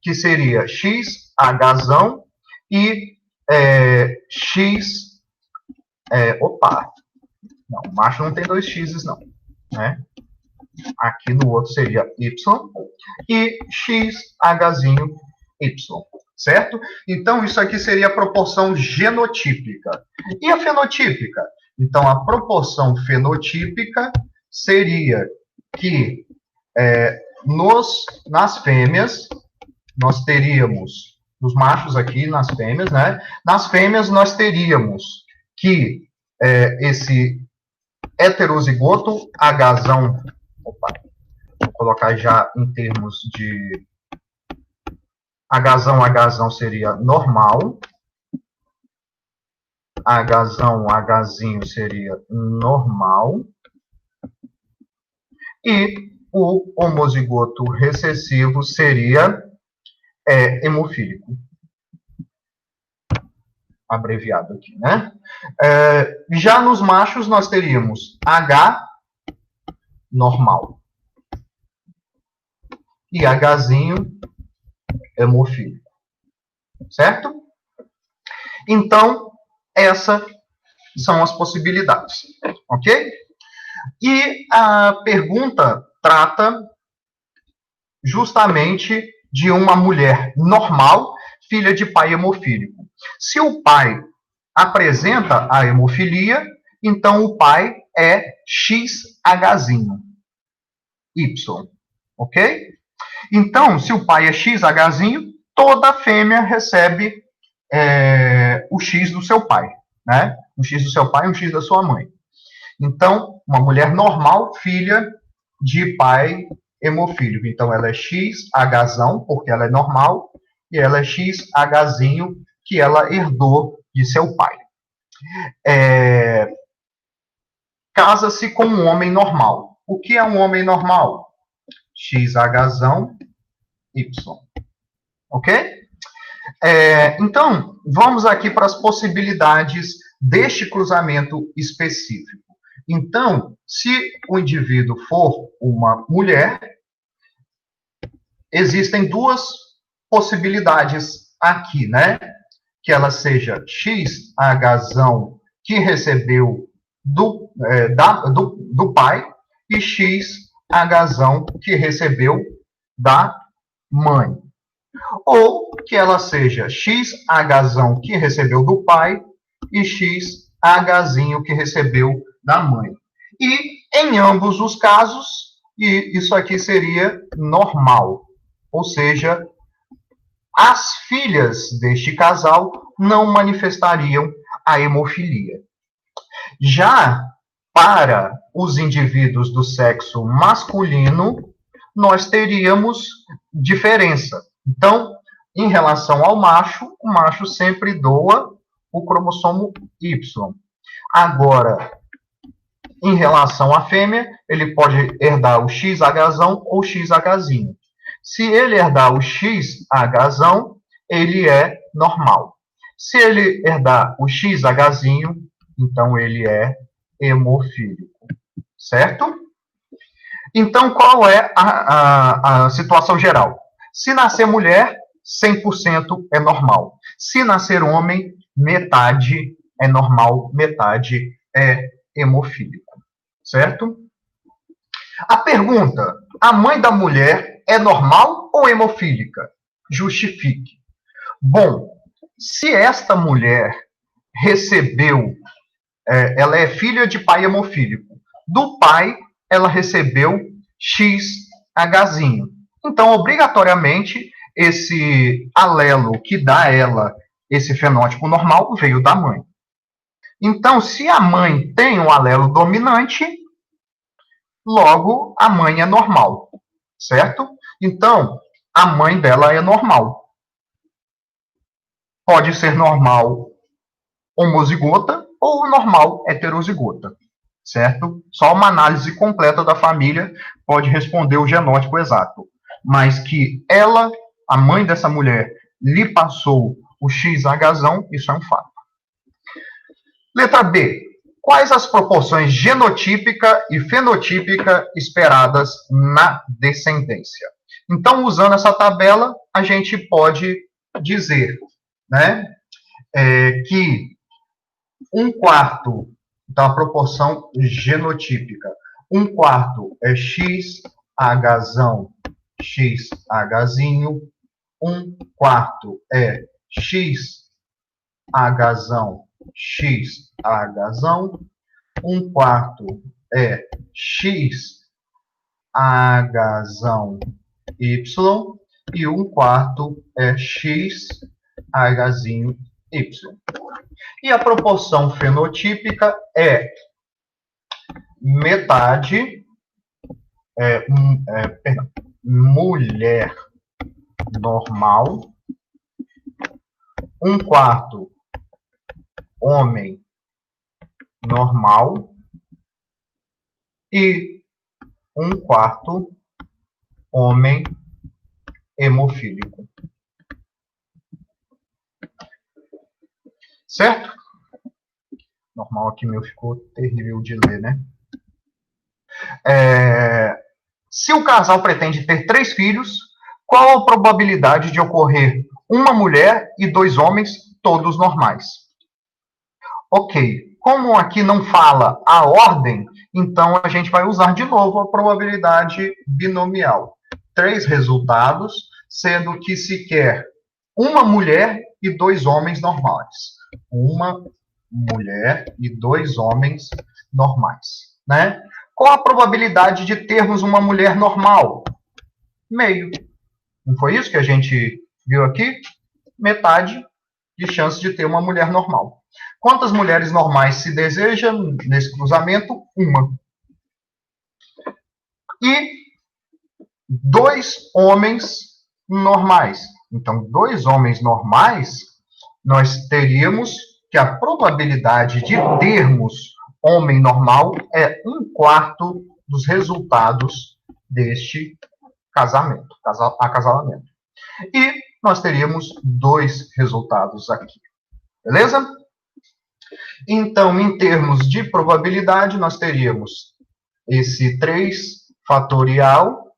Que seria X, Hzão e X... não, o macho não tem dois X's, não. Né? Aqui no outro seria Y e X, Hzinho, Y. Certo? Então, isso aqui seria a proporção genotípica. E a fenotípica? Então, a proporção fenotípica seria que nas fêmeas, nós teríamos, nos machos aqui, nas fêmeas, né? Nas fêmeas, nós teríamos que esse heterozigoto, Hzão, vou colocar já em termos de Hzão seria normal, Hzinho seria normal, e o homozigoto recessivo seria hemofílico. Abreviado aqui, né? Já nos machos, nós teríamos H normal e Hzinho hemofílico. Certo? Então, essas são as possibilidades. Ok? E a pergunta trata justamente de uma mulher normal, filha de pai hemofílico. Se o pai apresenta a hemofilia, então o pai é XHzinho, Y. Ok? Então, se o pai é XHzinho, toda fêmea recebe o X do seu pai, né? Um X do seu pai e um X da sua mãe. Então, uma mulher normal, filha de pai hemofílico. Então, ela é XHzão, porque ela é normal, e ela é XHzinho, que ela herdou de seu pai. Casa-se com um homem normal. O que é um homem normal? XHzão, Y. Ok? Então, vamos aqui para as possibilidades deste cruzamento específico. Então, se o indivíduo for uma mulher, existem duas possibilidades aqui, né? Que ela seja XHzão que recebeu do pai e XHzão que recebeu da mãe. Ou que ela seja XHzão que recebeu do pai e XHzinho que recebeu da mãe. E, em ambos os casos, isso aqui seria normal. Ou seja, as filhas deste casal não manifestariam a hemofilia. Já para os indivíduos do sexo masculino, nós teríamos diferença. Então, em relação ao macho, o macho sempre doa o cromossomo Y. Agora, em relação à fêmea, ele pode herdar o XHzão ou XHzinho. Se ele herdar o XHzão, ele é normal. Se ele herdar o XHzinho, então ele é hemofílico, certo? Então, qual é a situação geral? Se nascer mulher, 100% é normal. Se nascer homem, metade é normal, metade é hemofílico, certo? A pergunta, a mãe da mulher é normal ou hemofílica? Justifique. Bom, se esta mulher recebeu, ela é filha de pai hemofílico, do pai ela recebeu XHzinho. Então, obrigatoriamente, esse alelo que dá a ela esse fenótipo normal veio da mãe. Então, se a mãe tem um alelo dominante, logo a mãe é normal, certo? Então, a mãe dela é normal. Pode ser normal homozigota ou normal heterozigota, certo? Só uma análise completa da família pode responder o genótipo exato. Mas que ela, a mãe dessa mulher, lhe passou o XHzão, isso é um fato. Letra B. Quais as proporções genotípica e fenotípica esperadas na descendência? Então, usando essa tabela, a gente pode dizer, né, que 1/4, então a proporção genotípica, 1/4 é XHzão, XHzinho, 1/4 é XHzão, XHzão, 1/4 é XHzão Y e 1/4 é XHzinho Y. E a proporção fenotípica é metade, mulher normal, 1/4 homem normal e 1/4 homem hemofílico. Certo? Normal aqui meu ficou terrível de ler, né? Se o casal pretende ter 3 filhos, qual a probabilidade de ocorrer uma mulher e 2 homens, todos normais? Ok, como aqui não fala a ordem, então a gente vai usar de novo a probabilidade binomial. 3 resultados, sendo que se quer uma mulher e 2 homens normais. Uma mulher e 2 homens normais, né? Qual a probabilidade de termos uma mulher normal? Meio. Não foi isso que a gente viu aqui? Metade de chance de ter uma mulher normal. Quantas mulheres normais se deseja nesse cruzamento? Uma. E 2 homens normais. Então, 2 homens normais, nós teríamos que a probabilidade de termos homem normal é 1/4 dos resultados deste casamento, acasalamento. E nós teríamos 2 resultados aqui. Beleza? Então, em termos de probabilidade, nós teríamos esse 3 fatorial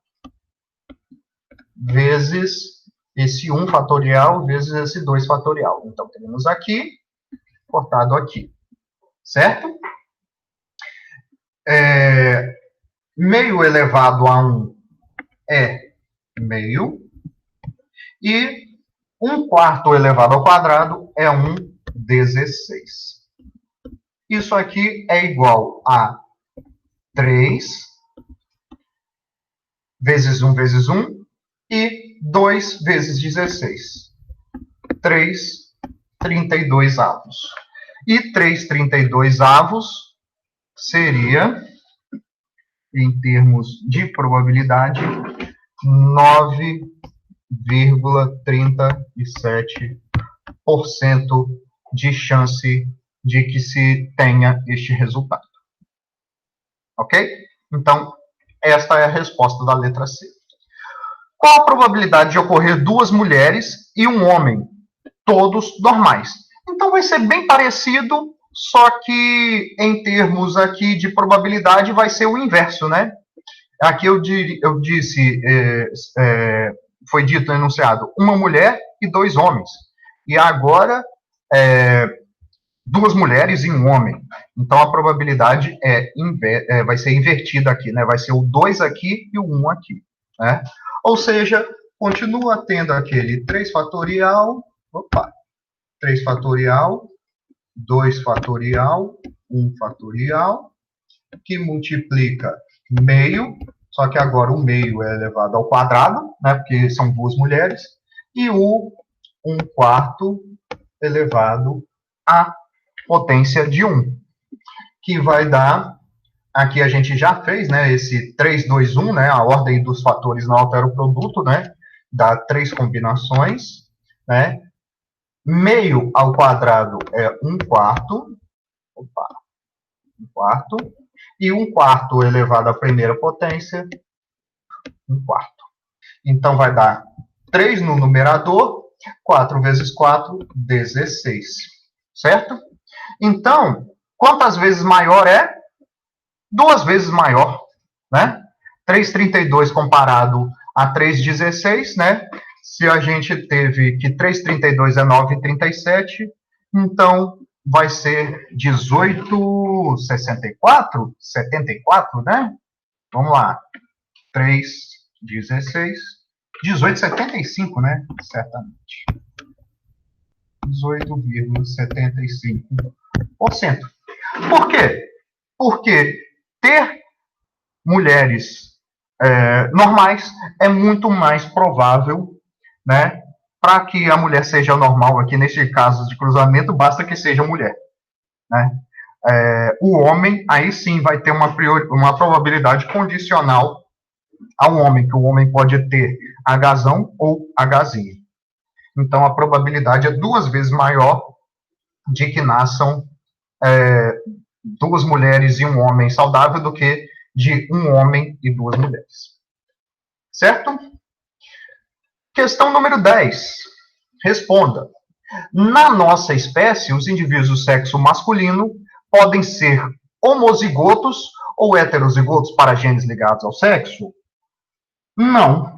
vezes esse 1 fatorial vezes esse 2 fatorial. Então, temos aqui, cortado aqui. Certo? Meio elevado a 1 é meio. E 1/4 elevado ao quadrado é 1/16. Isso aqui é igual a 3 vezes 1 vezes 1 e 2 vezes 16. 3/32 avos. E 3/32 avos seria, em termos de probabilidade, 9,37% de chance de que se tenha este resultado. Ok? Então, esta é a resposta da letra C. Qual a probabilidade de ocorrer duas mulheres e um homem, todos normais? Então, vai ser bem parecido, só que em termos aqui de probabilidade vai ser o inverso, né? Aqui eu disse, foi dito, enunciado, uma mulher e dois homens. E agora, duas mulheres e um homem. Então, a probabilidade vai ser invertida aqui, né? Vai ser o 2 aqui e o 1 aqui, né? Ou seja, continua tendo aquele 3 fatorial, 3 fatorial, 2 fatorial, 1 fatorial, que multiplica meio, só que agora o meio é elevado ao quadrado, né? Porque são duas mulheres, e o 1 quarto elevado a potência de 1, que vai dar, aqui a gente já fez, né, esse 3, 2, 1, né, a ordem dos fatores não altera o produto, né, dá 3 combinações, né, meio ao quadrado é 1 quarto, 1 quarto, e 1 quarto elevado à primeira potência, 1 quarto. Então, vai dar 3 no numerador, 4 vezes 4, 16, certo? Então, quantas vezes maior é? 2 vezes maior, né? 3,32 comparado a 3,16, né? Se a gente teve que 3,32 é 9,37, então vai ser 18,64? 74, né? Vamos lá. 3,16. 18,75, né? Certamente. 18,75%. Por quê? Porque ter mulheres normais é muito mais provável, né? Para que a mulher seja normal, aqui neste caso de cruzamento, basta que seja mulher, né? O homem, aí sim, vai ter uma probabilidade condicional ao homem, que o homem pode ter Hzão ou Hzinho. Então, a probabilidade é 2 vezes maior de que nasçam duas mulheres e um homem saudável do que de um homem e duas mulheres. Certo? Questão número 10. Responda. Na nossa espécie, os indivíduos do sexo masculino podem ser homozigotos ou heterozigotos para genes ligados ao sexo? Não.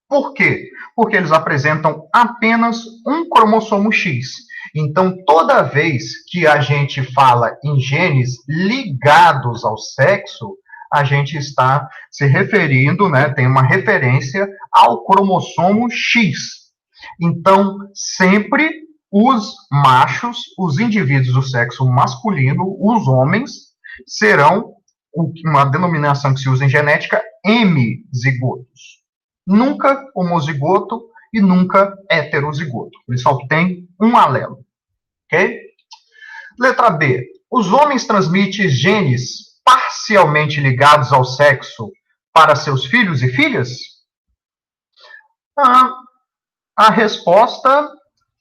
Por quê? Porque eles apresentam apenas um cromossomo X. Então, toda vez que a gente fala em genes ligados ao sexo, a gente está se referindo, né, tem uma referência ao cromossomo X. Então, sempre os machos, os indivíduos do sexo masculino, os homens, serão uma denominação que se usa em genética, M-zigotos. Nunca homozigoto e nunca heterozigoto. Ele só tem um alelo. Ok? Letra B. Os homens transmitem genes parcialmente ligados ao sexo para seus filhos e filhas? A resposta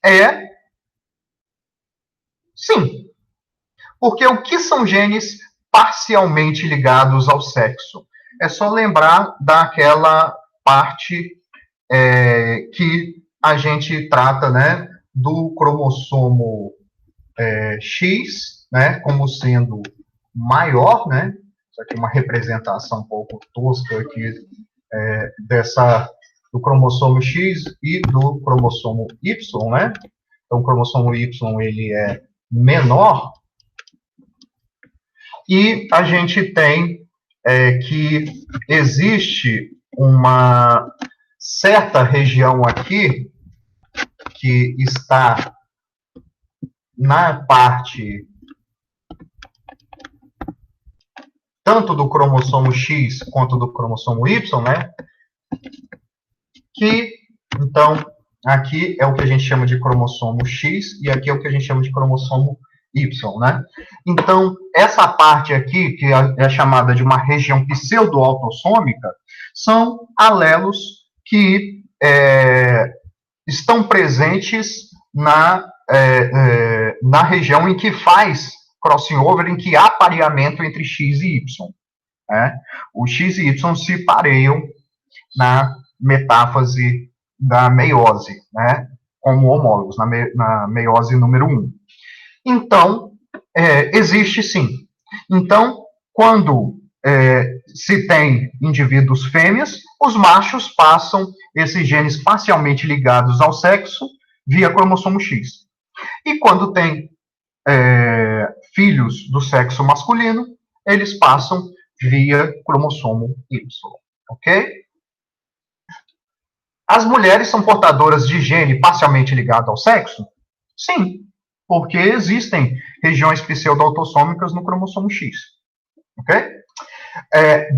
é sim. Porque o que são genes parcialmente ligados ao sexo? É só lembrar daquela parte que a gente trata, né, do cromossomo X, né, como sendo maior, né? Isso aqui é uma representação um pouco tosca aqui do cromossomo X e do cromossomo Y, né? Então, o cromossomo Y, ele é menor, e a gente tem que existe uma certa região aqui que está na parte tanto do cromossomo X quanto do cromossomo Y, né? Que, então, aqui é o que a gente chama de cromossomo X e aqui é o que a gente chama de cromossomo Y, né? Então, essa parte aqui, que é chamada de uma região pseudo-autossômica, são alelos que estão presentes na região em que faz crossing over, em que há pareamento entre X e Y, né? O X e Y se pareiam na metáfase da meiose, né? Como homólogos, na meiose número 1. Então, existe sim. Então, quando se tem indivíduos fêmeas, os machos passam esses genes parcialmente ligados ao sexo via cromossomo X. E quando tem filhos do sexo masculino, eles passam via cromossomo Y, ok? As mulheres são portadoras de gene parcialmente ligado ao sexo? Sim, porque existem regiões pseudo-autossômicas no cromossomo X, ok?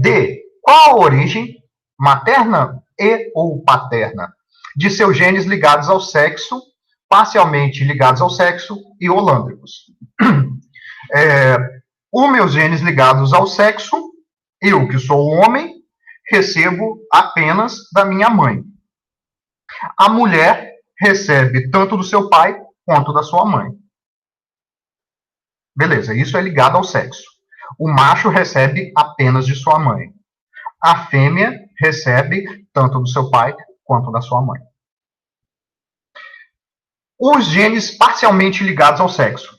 D. Qual a origem, materna e ou paterna, de seus genes ligados ao sexo, parcialmente ligados ao sexo e holândricos? Os meus genes ligados ao sexo, eu que sou homem, recebo apenas da minha mãe. A mulher recebe tanto do seu pai quanto da sua mãe. Beleza, isso é ligado ao sexo. O macho recebe apenas de sua mãe. A fêmea recebe tanto do seu pai quanto da sua mãe. Os genes parcialmente ligados ao sexo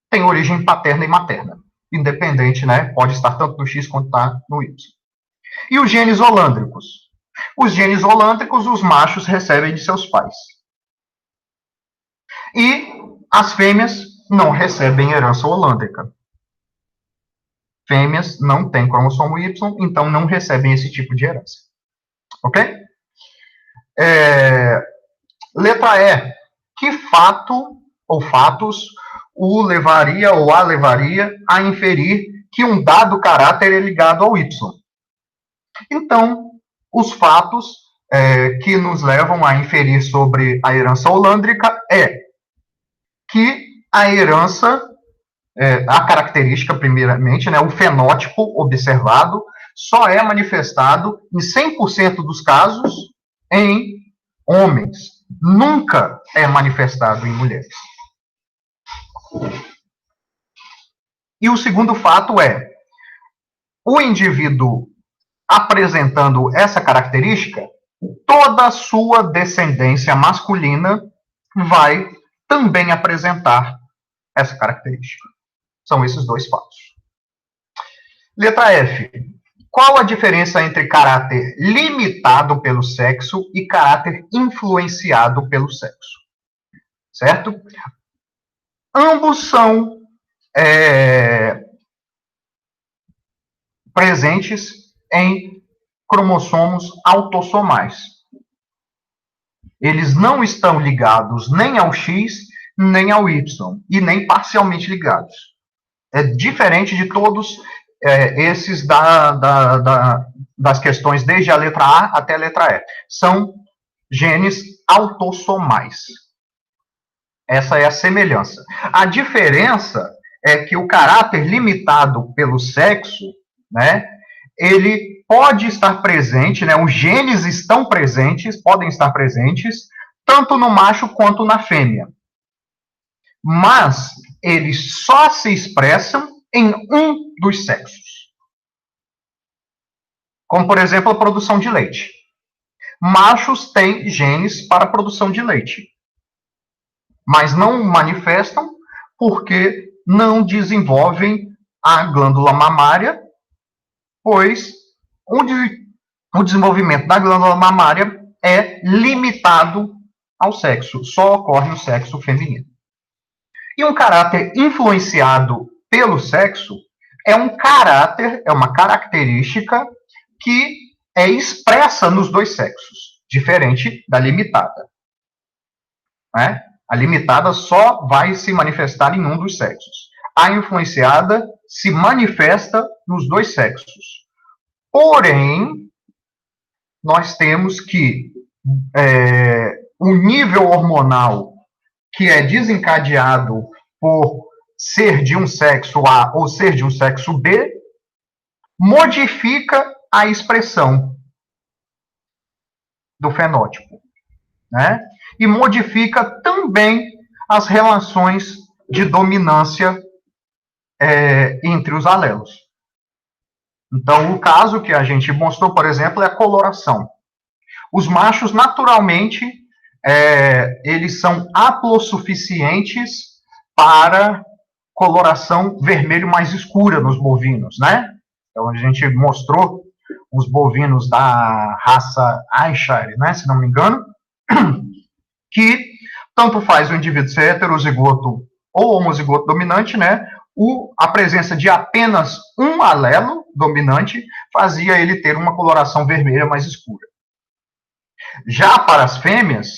têm origem paterna e materna. Independente, né? Pode estar tanto no X quanto no Y. E os genes holândricos? Os genes holândricos, os machos recebem de seus pais. E as fêmeas não recebem herança holândrica. Fêmeas não têm cromossomo Y, então não recebem esse tipo de herança. Ok? Letra E. Que fato ou fatos o levaria ou a levaria a inferir que um dado caráter é ligado ao Y? Então, os fatos que nos levam a inferir sobre a herança holândrica é que a herança, a característica, primeiramente, né, o fenótipo observado, só é manifestado em 100% dos casos em homens. Nunca é manifestado em mulheres. E o segundo fato é, o indivíduo apresentando essa característica, toda a sua descendência masculina vai também apresentar essa característica. São esses dois fatos. Letra F. Qual a diferença entre caráter limitado pelo sexo e caráter influenciado pelo sexo? Certo? Ambos são presentes em cromossomos autossomais. Eles não estão ligados nem ao X, nem ao Y, e nem parcialmente ligados. É diferente de todos esses das questões desde a letra A até a letra E. São genes autossomais. Essa é a semelhança. A diferença é que o caráter limitado pelo sexo, né, ele pode estar presente, né, os genes estão presentes, podem estar presentes, tanto no macho quanto na fêmea. Mas eles só se expressam em um dos sexos. Como, por exemplo, a produção de leite. Machos têm genes para a produção de leite, mas não manifestam porque não desenvolvem a glândula mamária, pois o desenvolvimento da glândula mamária é limitado ao sexo, só ocorre no sexo feminino. E um caráter influenciado pelo sexo é um caráter, é uma característica que é expressa nos dois sexos, diferente da limitada. Né? A limitada só vai se manifestar em um dos sexos. A influenciada se manifesta nos dois sexos. Porém, nós temos que o nível hormonal que é desencadeado por ser de um sexo A ou ser de um sexo B, modifica a expressão do fenótipo, né? E modifica também as relações de dominância entre os alelos. Então, o caso que a gente mostrou, por exemplo, é a coloração. Os machos, naturalmente, eles são haplossuficientes para coloração vermelho mais escura nos bovinos, né? Então, a gente mostrou os bovinos da raça Ayrshire, né, se não me engano, que tanto faz o indivíduo ser heterozigoto ou homozigoto dominante, né? A presença de apenas um alelo dominante fazia ele ter uma coloração vermelha mais escura. Já para as fêmeas,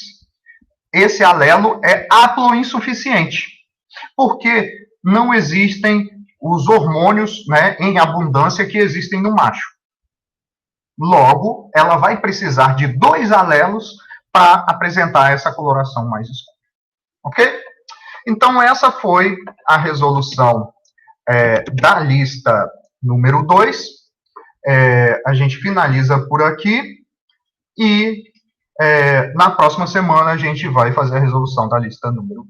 esse alelo é haploinsuficiente, porque não existem os hormônios, né, em abundância que existem no macho. Logo, ela vai precisar de 2 alelos para apresentar essa coloração mais escura. Ok? Então, essa foi a resolução da lista número 2. A gente finaliza por aqui e na próxima semana a gente vai fazer a resolução da lista número